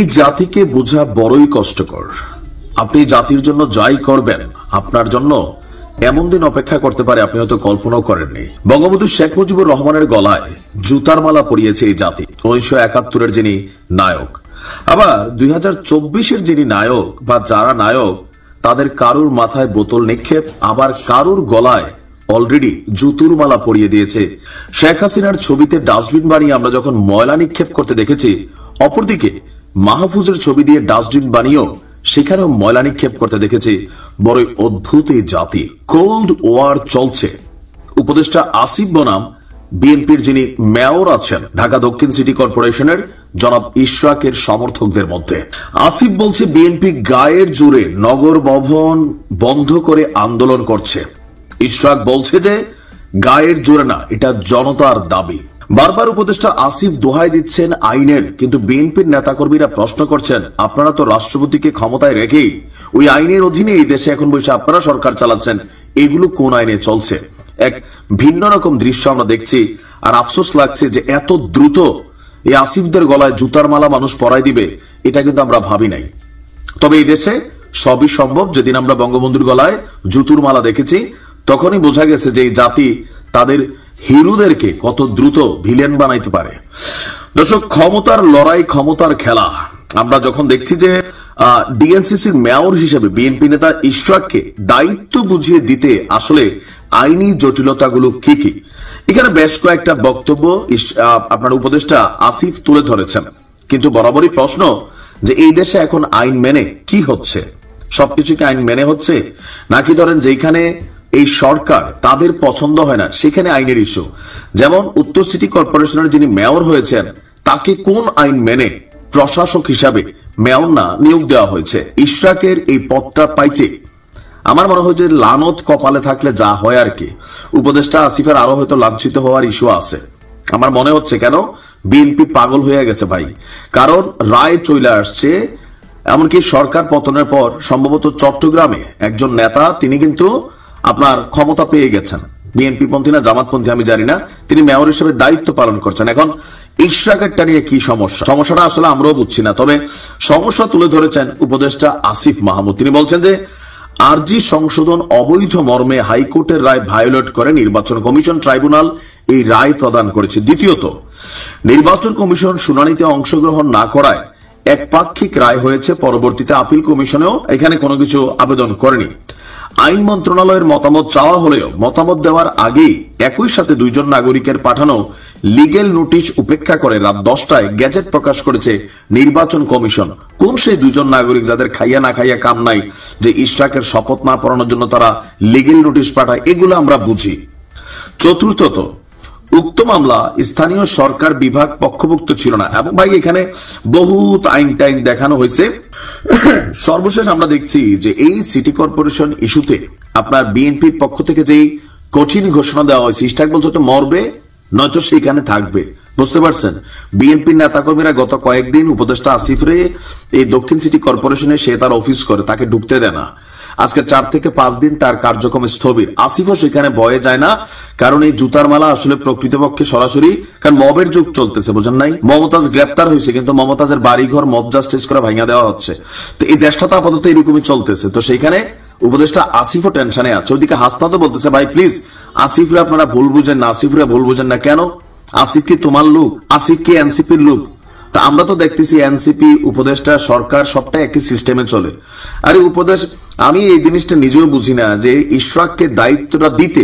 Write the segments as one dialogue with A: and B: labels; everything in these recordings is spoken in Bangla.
A: এই জাতিকে বোঝা বড়ই কষ্টকর। আপনি জাতির জন্য যাই করবেন, আপনার জন্য এমন দিন অপেক্ষা করতে পারে আপনি হয়তো কল্পনাও করেননি। বঙ্গবন্ধু শেখ মুজিবুর রহমানের গলায় জুতার মালা পরিয়েছে এই জাতি। 1971-এর যিনি নায়ক, আবার 2024-এর যিনি নায়ক বা যারা নায়ক, তাদের কারুর মাথায় বোতল নিক্ষেপ, আবার কারুর গলায় অলরেডি জুতুর মালা পরিয়ে দিয়েছে। শেখ হাসিনার ছবিতে ডাস্টবিন বানিয়ে আমরা যখন ময়লা নিক্ষেপ করতে দেখেছি, অপরদিকে মাহফুজের ছবি দিয়ে ডাস্টবিন বানিয়েও সেখানেও ময়লা নিক্ষেপ করতে দেখেছি। বড়ই অদ্ভুত এই জাতি। কোল্ড ওয়ার চলছে। উপদেষ্টা আসিফ বনাম বিএনপির যিনি মেয়র আছেন ঢাকা দক্ষিণ সিটি কর্পোরেশনের জনাব ইশরাকের সমর্থকদের মধ্যে। আসিফ বলছে বিএনপি গায়ের জোরে নগর ভবন বন্ধ করে আন্দোলন করছে। ইশরাক বলছে যে গায়ের জোরে না, এটা জনতার দাবি। বারবার উপদেষ্টা আসিফ দোহাই দিচ্ছেন আইনের, কিন্তু বিএনপির নেতাকর্মীরা প্রশ্ন করছেন আপনারা তো রাষ্ট্রপতিকে ক্ষমতায় রেখেই ওই আইনের অধীনে এই দেশে এখন বসে আপনারা সরকার চালাচ্ছেন, এগুলো কোন আইনে চলছে? এক ভিন্ন রকম দৃশ্য আমরা দেখছি। আর আফসোস লাগছে যে এত দ্রুত এই আসিফদের গলায় জুতার মালা মানুষ পরাই দিবে, এটা কিন্তু আমরা ভাবি নাই। তবে এই দেশে সবই সম্ভব। যেদিন আমরা বঙ্গবন্ধুর গলায় জুতুর মালা দেখেছি, তখনই বোঝা গেছে যে এই জাতি তাদের হিরোদেরকে কত দ্রুত ভিলেন বানাইতে পারে। দর্শক, ক্ষমতার লড়াই, ক্ষমতার খেলা। আমরা যখন দেখছি যে ডিএনসিসির মেয়র হিসেবে বিএনপি নেতা ইশরাককে দায়িত্ব বুঝিয়ে দিতে আসলে আইনি জটিলতাগুলো কি কি, এখানে বেশ কয়েকটা বক্তব্য আপনার উপদেষ্টা আসিফ তুলে ধরেছেন। কিন্তু বরাবরই প্রশ্ন যে এই দেশে এখন আইন মেনে কি হচ্ছে? সবকিছুকে আইন মেনে হচ্ছে, নাকি ধরেন যেখানে এই সরকার তাদের পছন্দ হয় না সেখানে আইনের ইস্যু? যেমন উত্তর সিটি কর্পোরেশনের যিনি মেয়র হয়েছেন, তাকে কোন আইন মেনে প্রশাসক হিসাবে মেয়র না নিয়োগ দেওয়া হয়েছে? ইশরাকের এই পদটা পাইতে আমার মনে হয় যে লানত কপালে থাকলে যা হয় আর কি। উপদেষ্টা আসিফের আরো হয়তো লাঞ্ছিত হওয়ার ইস্যু আছে আমার মনে হচ্ছে। কেন? বিএনপি পাগল হয়ে গেছে ভাই, কারণ রায় চলে আসছে। এমনকি সরকার পতনের পর সম্ভবত চট্টগ্রামে একজন নেতা, তিনি কিন্তু আপনার ক্ষমতা পেয়ে গেছেন, বিএনপি পন্থী না জামাতপন্থী আমি জানি না, তিনি মেয়র হিসেবে দায়িত্ব পালন করছেন। এখন ইশরাকেরটা নিয়ে কি সমস্যা? সমস্যাটা আসলে আমরাও বুঝছি না। তবে সমস্যা তুলে ধরেছেন উপদেষ্টা আসিফ মাহমুদ। তিনি বলছেন যে আরজি সংশোধন অবৈধ মর্মে হাইকোর্টের রায় ভায়োলেট করে নির্বাচন কমিশন ট্রাইব্যুনাল এই রায় প্রদান করেছে। দ্বিতীয়ত, নির্বাচন কমিশন শুনানিতে অংশগ্রহণ না করায় একপাক্ষিক রায় হয়েছে। পরবর্তীতে আপিল কমিশনেও এখানে কোনো কিছু আবেদন করেনি। আইন মন্ত্রণালয়ের মতামত চাওয়া হলেও মতামত দেওয়ার আগেই একই সাথে দুইজন নাগরিকের পাঠানো লিগেল নোটিশ উপেক্ষা করে রাত 10টায় গেজেট প্রকাশ করেছে নির্বাচন কমিশন। কোন সেই দুইজন নাগরিক যাদের খাইয়া না খাইয়া কাম নাই যে ইশরাকের শপথ না পড়ানোর জন্য তারা লিগেল নোটিশ পাঠায়? এগুলো আমরা বুঝি। চতুর্থত, উক্ত মামলা স্থানীয় সরকার বিভাগ পক্ষভুক্ত ছিল না। এবং ভাই এখানে বহুত আইন টাইন দেখানো হয়েছে। সর্বশেষ আমরা দেখছি যে এই সিটি কর্পোরেশন ইস্যুতে আপনার বিএনপির পক্ষ থেকে যেই কঠিন ঘোষণা দেওয়া হয়েছে, ইশরাক বলছে তো মরবে নয়তো সেখানে থাকবে। বুঝতে পারছেন? বিএনপির নেতাকর্মীরা গত কয়েকদিন উপদেষ্টা আসিফরে এই দক্ষিণ সিটি কর্পোরেশনে সে তার অফিস করে, তাকে ঢুকতে দেয় না। আজকে 4 থেকে 5 দিন তার কার্যক্রম স্থবির। আসিফও সেখানে ভয়ে যায় না, কারণ এই জুতার মালা আসলে প্রকৃতপক্ষে সরাসরি, কারণ মবের যুগ চলতেছে, বোঝেন নাই? মমতাজ গ্রেপ্তার হয়েছে, কিন্তু মমতাজের বাড়িঘর মব জাস্টিস করে ভাঙা দেওয়া হচ্ছে। তো এই দেশটা তো আপাতত এরকমই চলতেছে। তো সেইখানে উপদেষ্টা আসিফও টেনশনে আছে। ওইদিকে হাসনাতও বলতেছে ভাই প্লিজ আসিফরে আপনারা ভুল বুঝেন না, আসিফরে ভুল বুঝেন না। কেন? আসিফ কি তোমার লোক? আসিফ কি এনসিপির লোক? তা আমরা তো দেখতেছি এনসিপি, উপদেষ্টা, সরকার সবটা একই সিস্টেমে চলে। আরে উপদেশ, আমি এই জিনিসটা নিজেও বুঝি না যে ইশরাককে দায়িত্বটা দিতে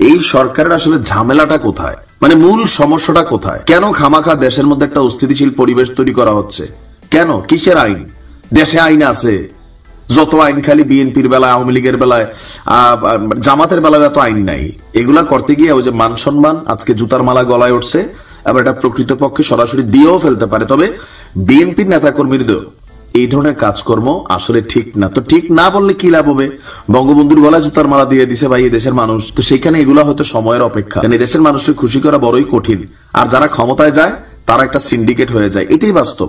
A: এই সরকারের আসলে ঝামেলাটা কোথায়, মানে মূল সমস্যাটা কোথায়? কেন খামাখা দেশের মধ্যে একটা অস্থিতিশীল পরিবেশ তৈরি করা হচ্ছে? কেন? কিসের আইন? দেশে আইন আছে যত আইন, খালি বিএনপির বেলায়, আওয়ামী লীগের বেলায়, জামাতের বেলায় এত আইন নাই। এগুলা করতে গিয়ে ওই যে মান সম্মান আজকে জুতার মালা গলায় উঠছে, আবার এটা প্রকৃতপক্ষে সরাসরি দিয়েও ফেলতে পারে। তবে বিএনপির নেতাকর্মীদের এই ধরনের কাজকর্ম আসলে ঠিক না। তো ঠিক না বললে কি লাভ হবে? বঙ্গবন্ধুর গলায় জুতার মালা দিয়ে দিছে ভাই এই দেশের মানুষ। তো সেখানে এগুলো হয়তো সময়ের অপেক্ষা, কারণ এই দেশের মানুষকে খুশি করা বড়ই কঠিন। আর যারা ক্ষমতায় যায় তারা একটা সিন্ডিকেট হয়ে যায়, এটাই বাস্তব।